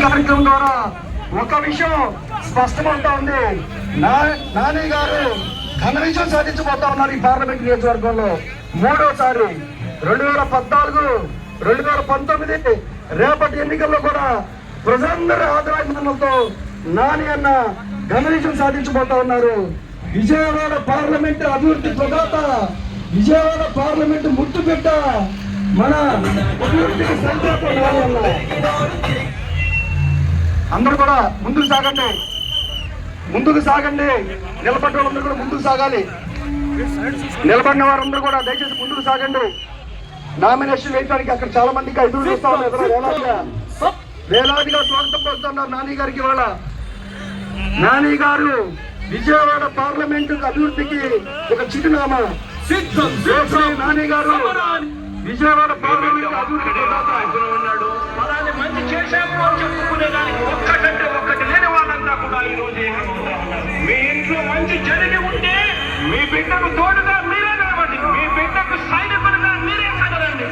కార్యక్రమం ద్వారా ఒక విషయం స్పష్టమవుతా ఉంది. నాని గారు ఘన విజయం సాధించబోతా ఉన్నారు ఈ పార్లమెంట్ నియోజకవర్గంలో మూడోసారి. 2014, 2019 రేపటి ఎన్నికల్లో కూడా ప్రజలందరి ఆదరాభిమానంతో నాని అన్న ఘన విజయం సాధించబోతా ఉన్నారు. విజయవాడ పార్లమెంట్ అభివృద్ధి ప్రదాత, విజయవాడ పార్లమెంట్ ముద్దు పెట్ట, మన అభివృద్ధికి సంకేతం నాని అన్న. అందరూ కూడా ముందుకు సాగండి, ముందుకు సాగండి. నిలబడ్డ వాళ్ళందరూ కూడా ముందుకు సాగాలి. నిలబడిన వారందరూ కూడా దయచేసి ముందుకు సాగండి. నామినేషన్ వేయడానికి అక్కడ చాలా మందికి ఎదురు చూస్తా ఉన్నారు. వేలాదిగా స్వాగతం పలుకుతున్నారు నాని గారికి. ఇవాళ నాని గారు విజయవాడ పార్లమెంటు అభివృద్ధికి ఒక చిరునామా. నాని గారు విజయవాడ పార్లమెంట్ అభివృద్ధి ఉన్నాడు. మంచి చేశాము అని చెప్పుకునేదానికి ఒక్కటంటే ఒక్కటి లేని వాళ్ళంతా కూడా ఈ రోజు మీ ఇంట్లో మంచి జరిగి ఉంటే మీ బిడ్డకు తోడుగా మీరే నిలబడి, మీ బిడ్డకు సైనికులుగా మీరే కదలండి.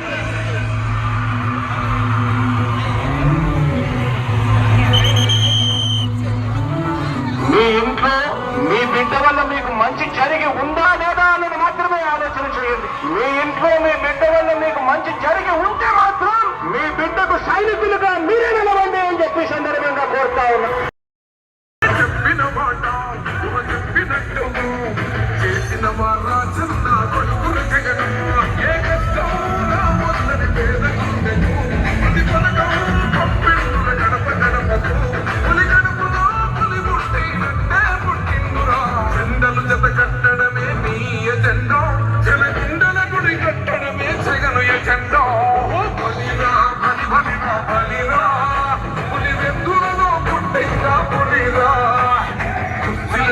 మీ ఇంట్లో మీ బిడ్డ వల్ల మీకు మంచి జరిగి ఉందా లేదా అన్నది మాత్రమే ఆలోచన చేయండి. మీ ఇంట్లో మీ బిడ్డ వల్ల మీకు మంచి జరిగి ఉంటే మాత్రం మీ బిడ్డకు సైనికులుగా మీరే నిలవండి అని చెప్పి సందర్భంగా కోరుతా ఉన్నా.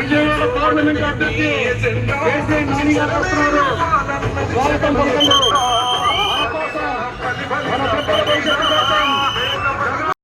విజయవాడ పార్లమెంట్ అభ్యర్థి నాని గారు వస్తున్నారు. స్వాగతం పలకండి.